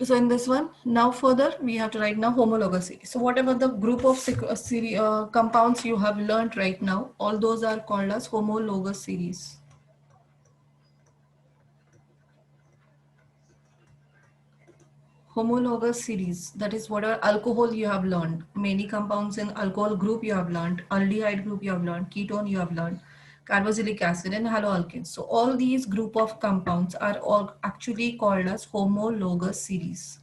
So in this one, now further we have to write now homologous series. So whatever the group of compounds you have learned right now, all those are called as homologous series. Homologous series, that is whatever alcohol you have learned, many compounds in alcohol group you have learned, aldehyde group you have learned, ketone you have learned, carboxylic acid and haloalkanes. So all these group of compounds are all actually called as homologous series.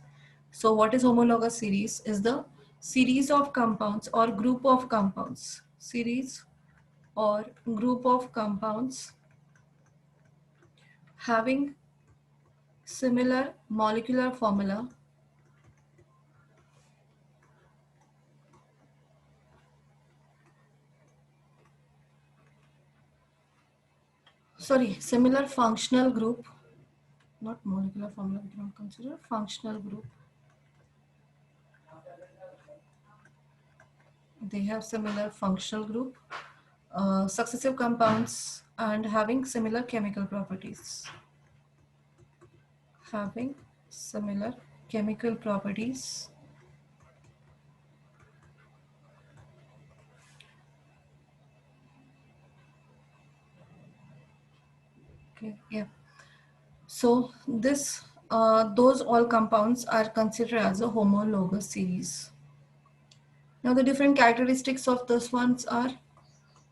So what is homologous series? Is the series of compounds or group of compounds, series or group of compounds having similar molecular formula, sorry, similar functional group, not molecular formula, we cannot consider functional group. They have similar functional group, successive compounds and having similar chemical properties. Having similar chemical properties. Okay, yeah. So this, those all compounds are considered as a homologous series. Now the different characteristics of those ones are,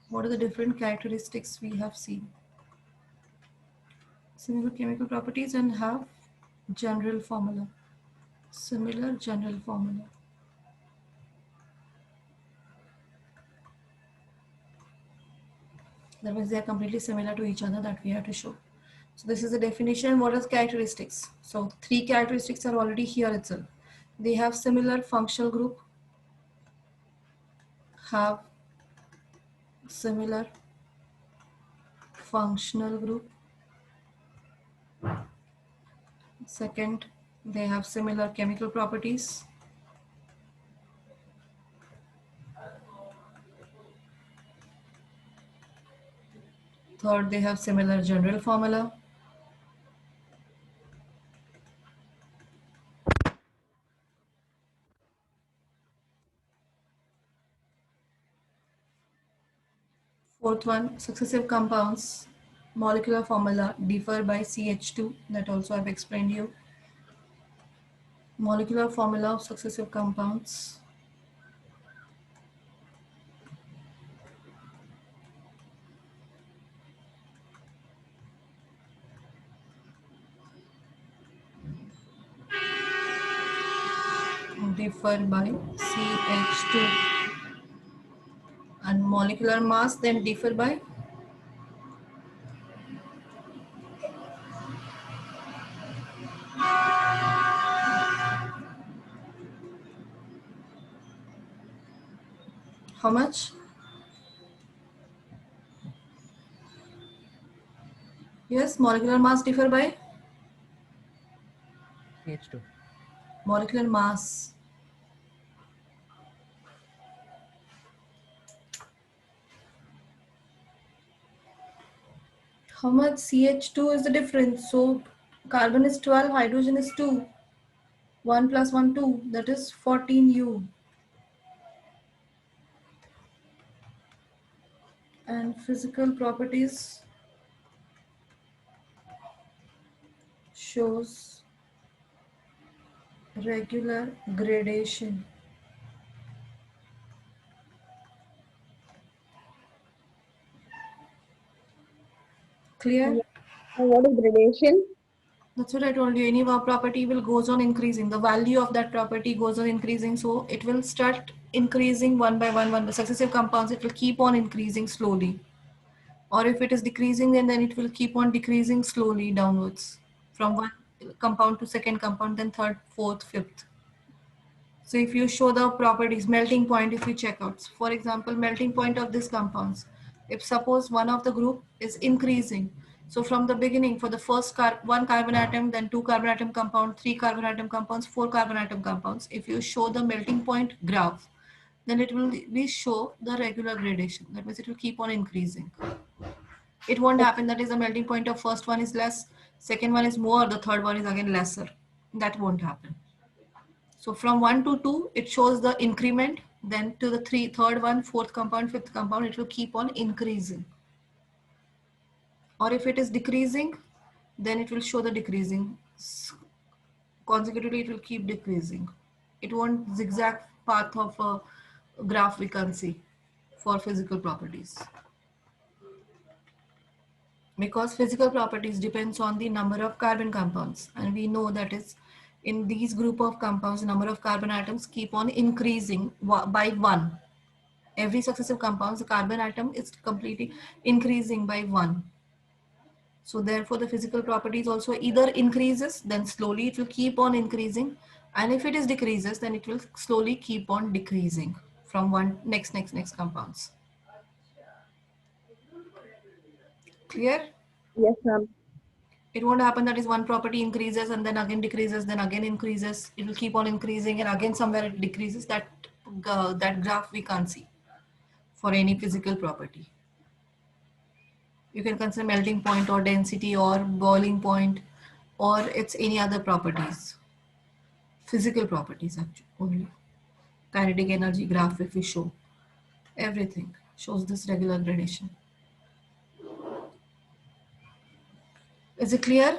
what are the different characteristics we have seen? Similar chemical properties and have general formula. Similar general formula. That means they are completely similar to each other that we have to show. So this is the definition. What is characteristics? So three characteristics are already here itself. They have similar functional group, have similar functional group. Second, they have similar chemical properties. Third, they have similar general formula. Fourth one, successive compounds, molecular formula differ by CH2. That also I've explained you. Molecular formula of successive compounds. Differ by CH2. And molecular mass then differ by how much? Yes, molecular mass differ by CH2. molecular mass. How much CH2 is the difference? So carbon is 12, hydrogen is 2. 1 plus 1, 2. That is 14U. And physical properties shows regular gradation. Clear? Yeah. And what is gradation? That's what I told you. Any property will goes on increasing. The value of that property goes on increasing. So it will start increasing one by one. The successive compounds, it will keep on increasing slowly. Or if it is decreasing, then it will keep on decreasing slowly downwards from one compound to second compound, then third, fourth, fifth. So if you show the properties, melting point, if you check out, for example, melting point of these compounds, if suppose one of the group is increasing, so from the beginning for the first one carbon atom, then two carbon atom compound, three carbon atom compounds, four carbon atom compounds, if you show the melting point graph, then it will be show the regular gradation. That means it will keep on increasing. It won't happen that is the melting point of first one is less, second one is more, the third one is again lesser. That won't happen. So from 1 to 2, it shows the increment. Then to the third one, fourth compound, fifth compound, it will keep on increasing. Or if it is decreasing, then it will show the decreasing. Consecutively, it will keep decreasing. It won't zigzag path of a graph we can see for physical properties. Because physical properties depends on the number of carbon compounds, and we know that is in these group of compounds, number of carbon atoms keep on increasing by one. Every successive compounds, the carbon atom is completely increasing by one. So therefore the physical properties also either increases, then slowly it will keep on increasing, and if it is decreases, then it will slowly keep on decreasing from one next compounds. Clear? Yes, ma'am. It won't happen that is one property increases and then again decreases, then again increases. It will keep on increasing and again somewhere it decreases. That graph we can't see for any physical property. You can consider melting point or density or boiling point, or it's any other properties, physical properties actually only. Kinetic energy graph, if we show, everything shows this regular gradation. Is it clear?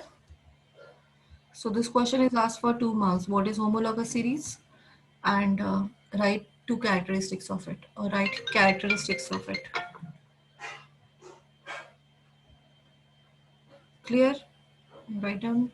So this question is asked for 2 marks. What is homologous series? And write two characteristics of it, or write characteristics of it. Clear? Write down.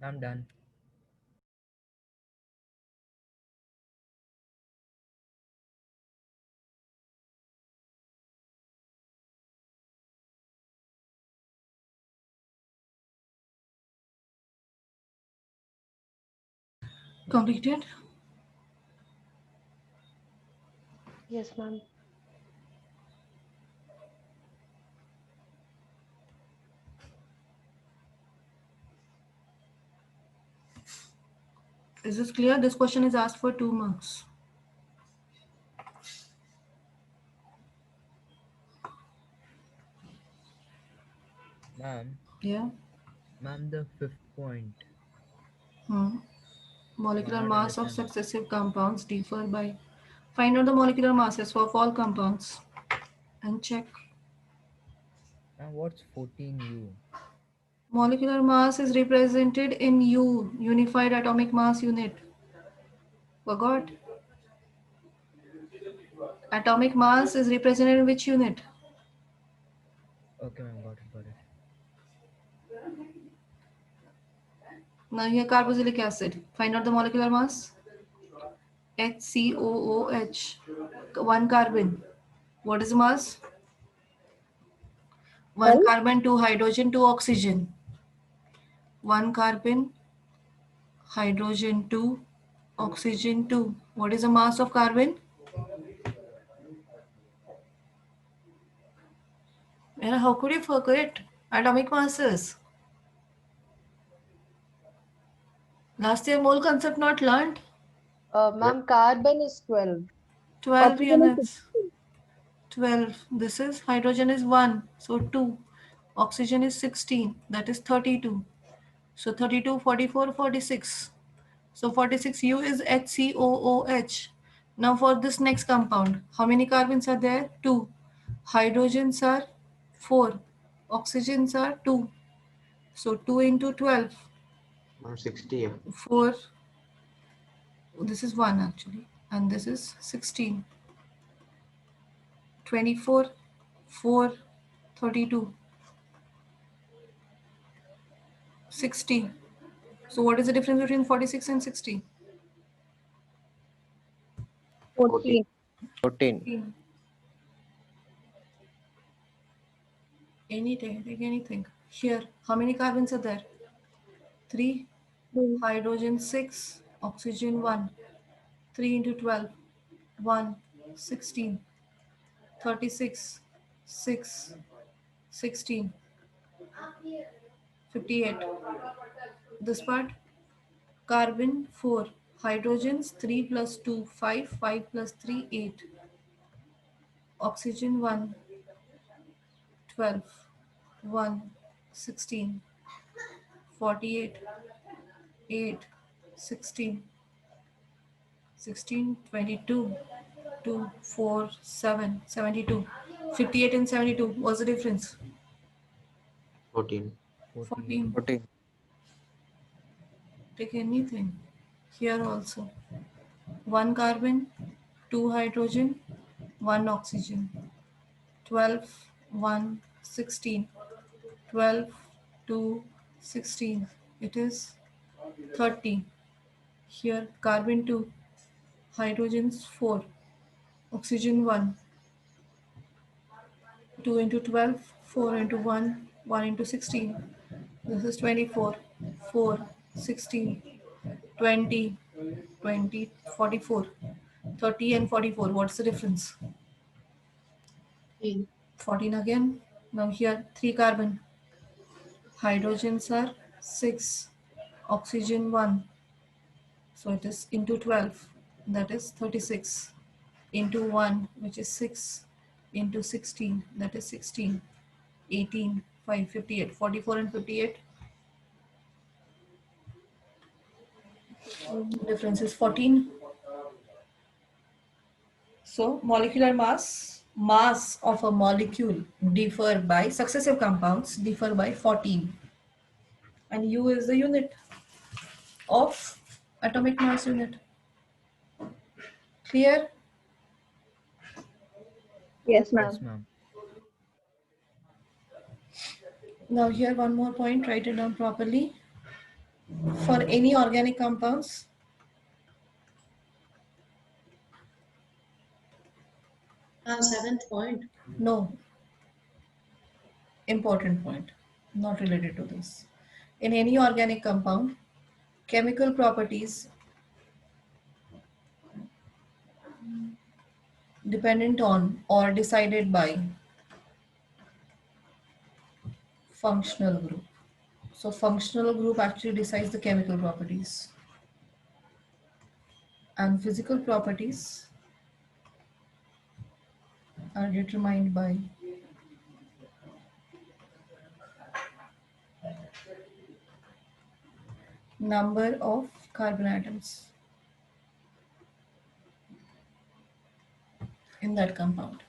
I'm done. Completed? Yes, ma'am. Is this clear? This question is asked for 2 marks. Ma'am, Yeah. ma'am, the fifth point. Hmm. I Molecular not mass of understand that. successive compounds differ by, find out the molecular masses for all compounds and check. Ma'am, what's 14U? Molecular mass is represented in U, unified atomic mass unit. Forgot? Atomic mass is represented in which unit? Okay, ma'am, got it. Now here carboxylic acid. Find out the molecular mass. HCOOH. One carbon. What is the mass? One 12. carbon, two hydrogen, two oxygen. One carbon, hydrogen, two, oxygen, two. What is the mass of carbon? And how could you forget atomic masses? Last year mole concept not learned. Ma'am, carbon is 12. 12 Oxygen is units. 12. This is hydrogen is 1. So 2. Oxygen is 16. That is 32. So 32, 44, 46. So 46U is HCOOH. Now for this next compound, how many carbons are there? 2. Hydrogens are 4. Oxygens are 2. So 2 into 12. 60. 4. This is 1 actually. And this is 16. 24. 4. 32. 60. So what is the difference between 46 and 60? 14. 14. Anything, take anything. Here, how many carbons are there? 3. Hydrogen 6. Oxygen 1. 3 into 12. 1. 16. 36. 6. 16. 58. This part. Carbon 4. Hydrogens 3 plus 2. 5. 5 plus 3. 8. Oxygen 1. 12. 1. 16. 48. 8. 16. 16, 22, 2, 4, 7, 72. 58 and 72. What's the difference? 14. 14. 14. Take anything. Here also. 1 carbon, 2 hydrogen, 1 oxygen. 12, 1, 16. 12, 2, 16. It is 30. Here carbon 2, hydrogens 4, oxygen 1. 2 into 12, 4 into 1, 1 into 16. This is 24, 4, 16, 20, 20, 44, 30 and 44. What's the difference? 14 again. Now here 3 carbon. Hydrogens are 6, oxygen 1. So it is into 12. That is 36. Into 1, which is 6. Into 16. That is 16. 18, 5, 58. 44 and 58. Difference is 14. So molecular mass of a molecule differ by successive compounds differ by 14. And U is the unit of atomic mass unit. Clear? Yes, ma'am. Yes, ma'am. Now here one more point, write it down properly. For any organic compounds, Seventh point. no, important point, not related to this. In any organic compound, chemical properties dependent on or decided by functional group. So functional group actually decides the chemical properties. And physical properties are determined by number of carbon atoms in that compound.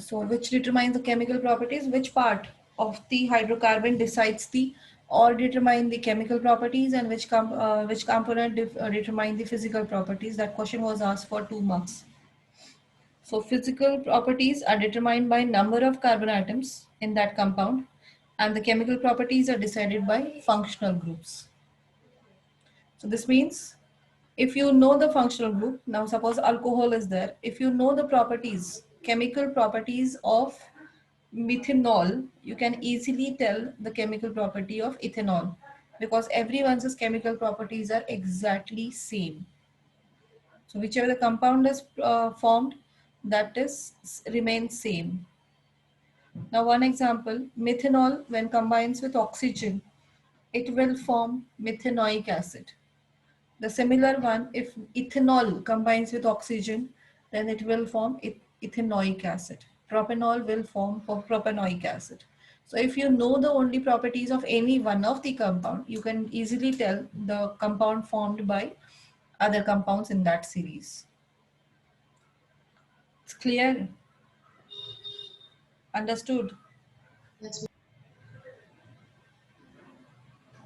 So which determines the chemical properties? Which part of the hydrocarbon decides the or determine the chemical properties, and which component determine the physical properties? That question was asked for 2 marks. So physical properties are determined by number of carbon atoms in that compound, and the chemical properties are decided by functional groups. So this means if you know the functional group, now suppose alcohol is there, if you know the properties, chemical properties of methanol, you can easily tell the chemical property of ethanol, because everyone's chemical properties are exactly same. So whichever the compound is formed, that is remains same. Now one example, methanol when combines with oxygen, it will form methanoic acid. The similar one, if ethanol combines with oxygen, then it will form ethanoic acid. Propanol will form propanoic acid. So if you know the only properties of any one of the compound, you can easily tell the compound formed by other compounds in that series. It's clear? Understood? Yes,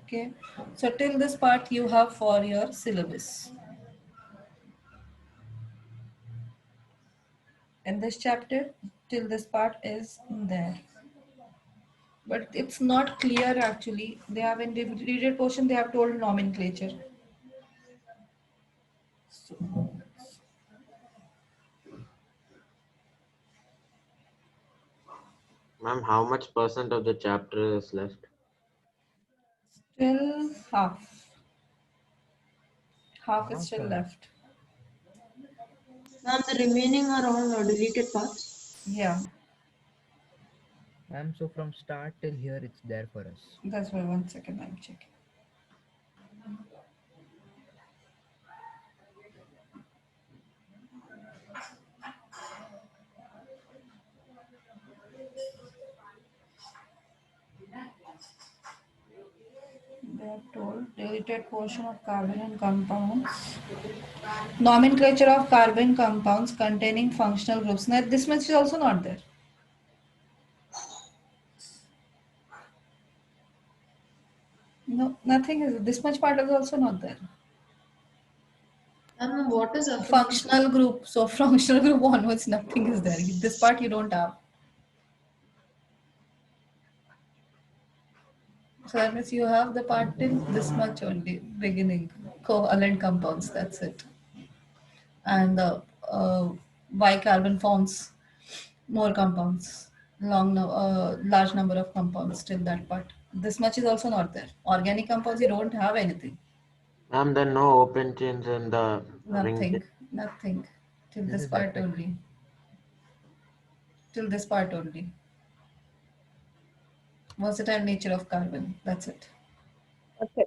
Okay. So till this part you have for your syllabus. In this chapter, till this part is there. But it's not clear actually. They have in the reader portion, they have told nomenclature. So, Ma'am, how much percent of the chapter is left? still half. Half is still Half, left. ma'am, the remaining are all deleted parts. Yeah, Ma'am, so from start till here it's there for us. that's why 1 second I'm checking. They have told deleted portion of carbon and compounds. Nomenclature of carbon compounds containing functional groups. Now, this much is also not there. No, nothing is. This much part is also not there. Ma'am, what is a Functional group. So functional group onwards, nothing is there. This part you don't have. So that means you have the part till this much only, beginning, covalent compounds, that's it. And the bicarbon forms more compounds, large number of compounds till that part. This much is also not there. Organic compounds, you don't have anything. Ma'am, then no open chains in the ring Nothing, chain. nothing. Till This this is part epic. only. Till this part only. Versatile nature of carbon, that's it. Okay.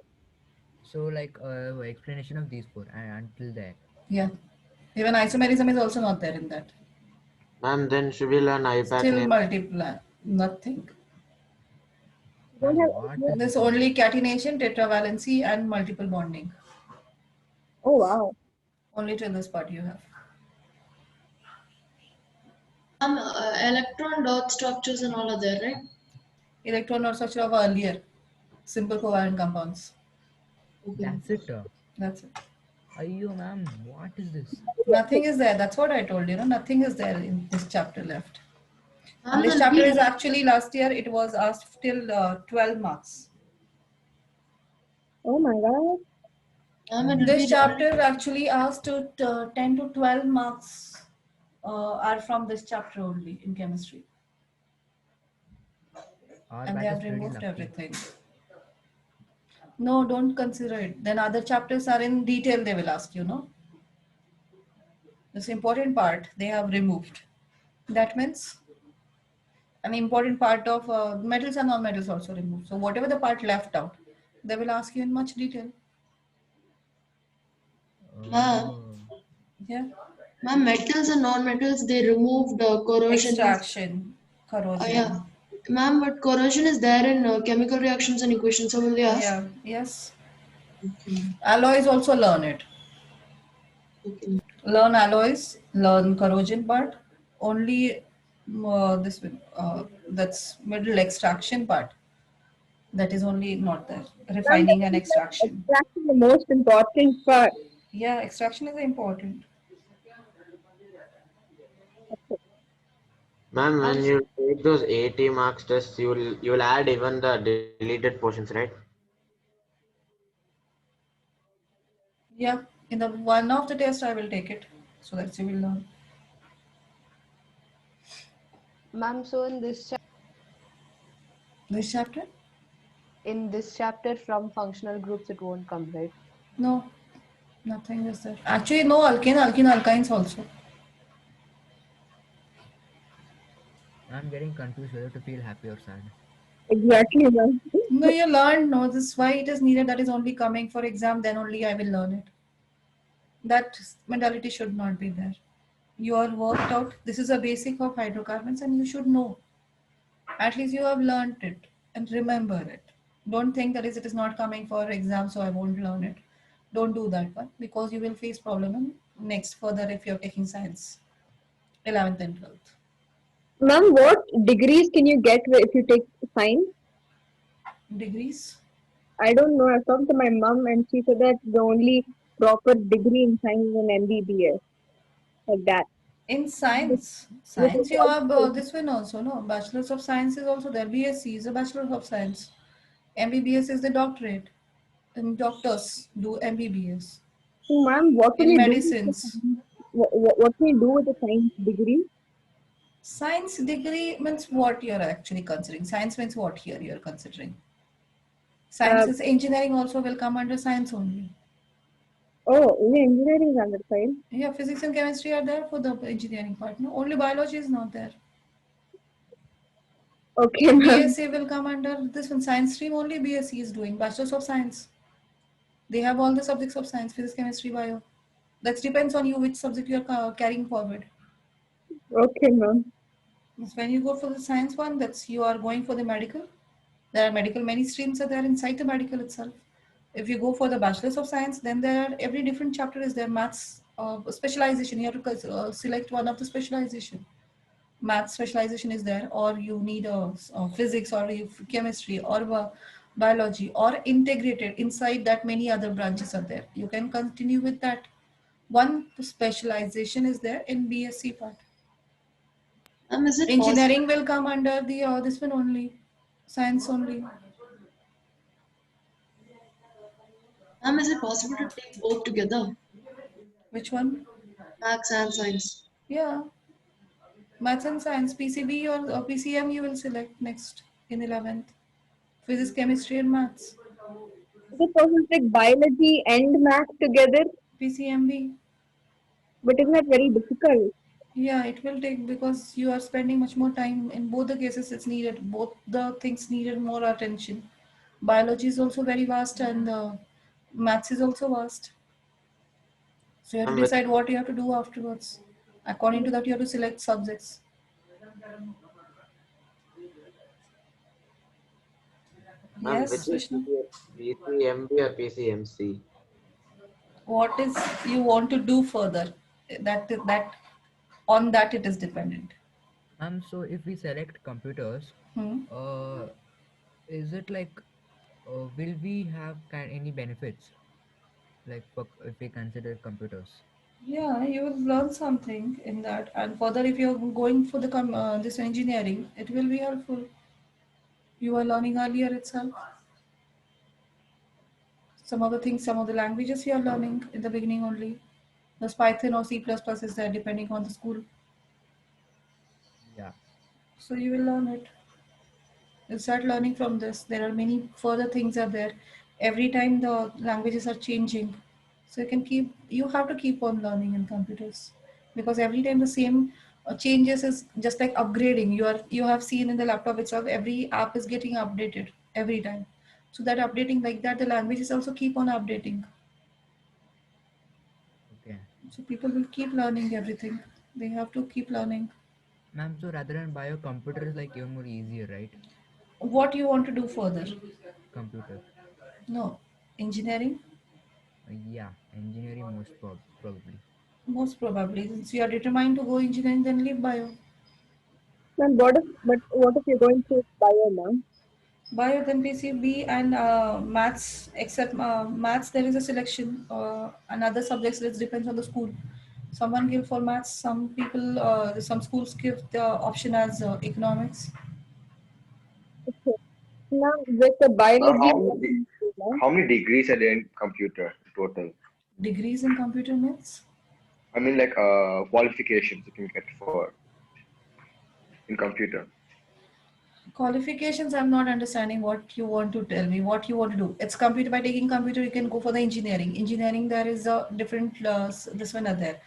So like explanation of these four and until there. Yeah. Even isomerism is also not there in that. Ma'am, then should we learn IPAC Still name? multiply. Nothing. Don't Ma'am, have what any- is There's this? only catenation, tetravalency, and multiple bonding. Oh wow. Only till this part you have. ma'am, electron dot structures and all are there, right? Electron knot structure of earlier simple covalent compounds. Okay. That's it. That's it. Ayyo, ma'am, what is this? Nothing is there. That's what I told you. Nothing is there in this chapter left. Ma'am, And this then chapter we- is actually last year it was asked till 12 marks. Oh my god. ma'am, it will This be chapter actually asked to 10 to 12 marks are from this chapter only in chemistry. Our And they batch have is pretty removed lucky. everything. No, don't consider it. Then other chapters are in detail, they will ask you, no? This important part they have removed. That means an important part of metals and non-metals also removed. So whatever the part left out, they will ask you in much detail. Ma'am, Oh, Yeah. ma'am, metals and non-metals, they removed corrosion. Extraction, corrosion. Yeah. Ma'am, but corrosion is there in chemical reactions and equations, so will they ask? Yeah. Yes. Okay. Alloys also learn it. Okay. Learn alloys, learn corrosion part. Only This one, that's middle extraction part. That is only not there. Ma'am, Refining that and is like extraction. extracting the most important part. Yeah, extraction is important. Ma'am, Ma'am, when you take those 80 marks tests, you'll add even the deleted portions, right? Yeah, in the one of the test I will take it so that you will learn. Ma'am, so This chapter? in this chapter from functional groups it won't come, right? No, nothing is there. Actually, no alkane, alkynes also. I'm getting confused whether to feel happy or sad. Exactly, ma'am. No, you learned. No, this is why it is needed. That is only coming for exam. Then only I will learn it. That mentality should not be there. You are worked out. This is a basic of hydrocarbons, and you should know. At least you have learned it and remember it. Don't think that is it is not coming for exam, so I won't learn it. Don't do that one because you will face problem in next further if you're taking science, 11th and 12th. Ma'am, what degrees can you get if you take science? Degrees I don't know. I talked to my mom and she said that the only proper degree in science is an MBBS, like that. in Which, science. which is Science you have also, this one also, no? Bachelor's of Science is also there. BSc is a Bachelor of Science. MBBS is the doctorate. And doctors do MBBS. so ma'am, what will In you do with the medicines, science? What will you do with the science degree? science degree means what you're actually considering. Science means what here you're considering. Uh, Sciences, engineering also will come under science only. oh, only engineering is under science. Yeah, physics and chemistry are there for the engineering part. No, only biology is not there. Okay, ma'am. BSc will come under this one. Science stream only BSc is doing. Bachelor's of Science. They have all the subjects of science, physics, chemistry, bio. That depends on you which subject you are carrying forward. Okay, ma'am. When you go for the science one, that's you are going for the medical. There are medical, many streams are there inside the medical itself. If you go for the bachelor's of science, then there are every different chapter is there. Maths specialization. You have to select one of the specialization. Math specialization is there, or you need a physics or chemistry or biology or integrated inside that many other branches are there. You can continue with that. One specialization is there in BSc part. ma'am, is it possible? Engineering will come under the this one only, science only. Ma'am, is it possible to take both together? Which one? Maths and science. Yeah, maths and science. PCB or PCM you will select next in 11th. Physics, chemistry, and maths. Is it possible to take biology and math together? PCMB. But isn't that very difficult? Yeah, it will take because you are spending much more time in both the cases. It's needed. Both the things needed more attention. Biology is also very vast, and maths is also vast. So you have to Ma'am, with, decide what you have to do afterwards. According to that, you have to select subjects. ma'am, Yes, which is Vishnu. easier, PCMB or PCMC? What is you want to do further? That on that it is dependent. So if we select computers, Hmm. uh, is it like, will we have any benefits like for if we consider computers? Yeah, you will learn something in that, and further, if you're going for the this engineering, it will be helpful. You are learning earlier itself. Some of the things, some of the languages you are learning in the beginning only. There's Python or C++ is there depending on the school. Yeah. So you will learn it. You start learning from this. There are many further things are there. Every time the languages are changing. So you have to keep on learning in computers because every time the same changes is just like upgrading. You have seen in the laptop itself, every app is getting updated every time. So that updating like that, the languages also keep on updating. Okay. So people will keep learning everything. They have to keep learning. Ma'am, so rather than bio, computer is like even more easier, right? What you want to do further? Computer. No, engineering, Yeah, engineering probably. most probably. Since you are determined to go engineering, then leave bio. Ma'am, what if you're going to bio, ma'am? Bio, then PCB and maths, except maths, there is a selection. And other subjects, it depends on the school. Someone give for maths, some people, some schools give the option as economics. Okay. Ma'am, with the Ma'am, biology, what do you do, ma'am? how many degrees are there in computer total? Degrees in computer means? I mean, like qualifications you can get for in computer. Qualifications, I'm not understanding what you want to tell me, what you want to do. It's computer, by taking computer, you can go for the engineering. Engineering, there is a different, this one are there.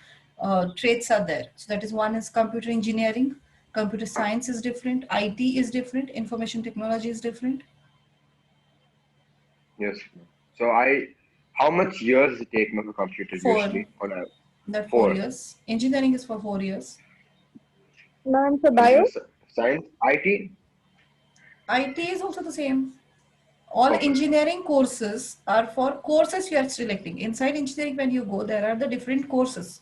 Traits are there. So that is one is computer engineering, computer science is different, IT is different, information technology is different. Yes. Ma'am. So how much years does it take ma'am, for computer For usually on a that 4? 4 years. Engineering is for 4 years. Ma'am, for bio? Computer science, IT? IT is also the same. All Perfect. engineering courses are for courses you are selecting. Inside engineering, when you go, there are the different courses.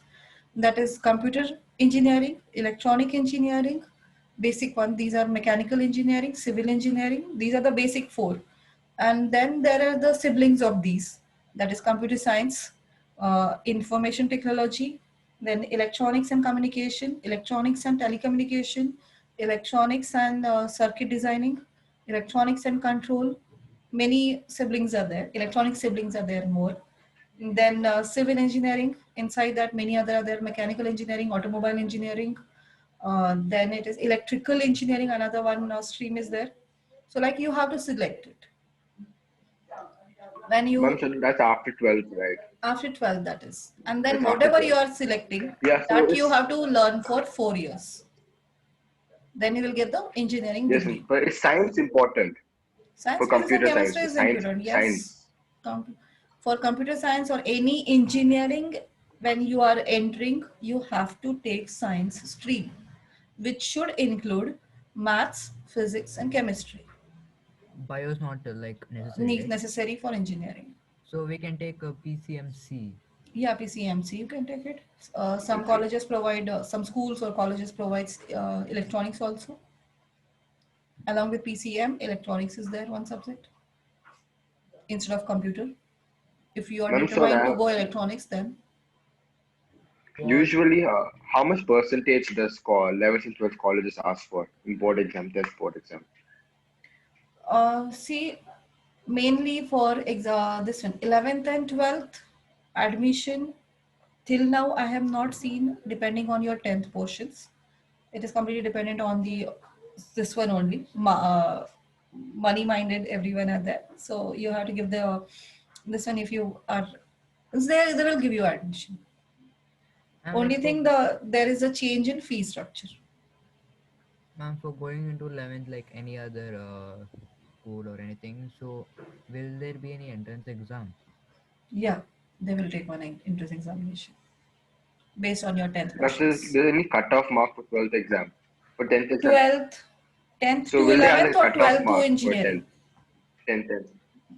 That is computer engineering, electronic engineering, basic one. These are mechanical engineering, civil engineering. These are the basic four. And then there are the siblings of these. That is computer science, information technology, then electronics and communication, electronics and telecommunication, electronics and circuit designing, electronics and control. Many siblings are there. Electronic siblings are there more. Then civil engineering. Inside that, many other are there. Mechanical engineering, automobile engineering. Then it is electrical engineering. Another one stream is there. So like you have to select it. When Ma'am, you so that's after 12th, right? after 12, that is, and then That's after whatever you 12th. are selecting, Yeah, so that you it's have to learn for 4 years. Then you will get the engineering yes, degree. but is science important Science, for physics, and computer science? chemistry is Science, important. Yes. science. For computer science or any engineering, when you are entering, you have to take science stream, which should include maths, physics, and chemistry. Bio is not like necessary, right? Necessary for engineering. So we can take a PCMC. Yeah, PCMC, you can take it. Some Okay. colleges provide, some schools or colleges provides electronics also. Along with PCM, electronics is there one subject instead of computer. If you are Ma'am, so determined to now go electronics, then What usually how much percentage does 11th and 12th colleges ask for in board exam, test board exam? see, mainly for this one, 11th and 12th admission. Till now, I have not seen, depending on your 10th portions. It is completely dependent on the this one only. Money minded, everyone are there. So you have to give the this one if you are they will give you admission. I'm Only like for thing there is a change in fee structure. ma'am for going into 11th, like any other school or anything. So will there be any entrance exam? Yeah, they will take one entrance examination based on your 10th Ma'am, so is portions. there any cutoff mark for 12th exam? For 10th exam? 12th, 10th So to will they have 11th a or cutoff 12th to mark for engineering. 10th? 10th, 10th.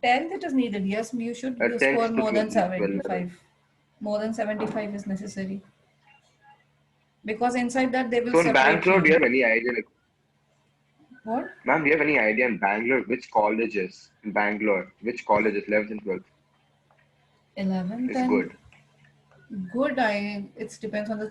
10th it is needed. Yes, you should 10th score to more than 12th, 12th. 75. More than 75 is necessary because inside that they will So in separate Bangalore, do you you. have any idea? Like, What? ma'am, do you have any idea in Bangalore which colleges in Bangalore, which colleges 11th and 12th 11th is and good? good. It depends on the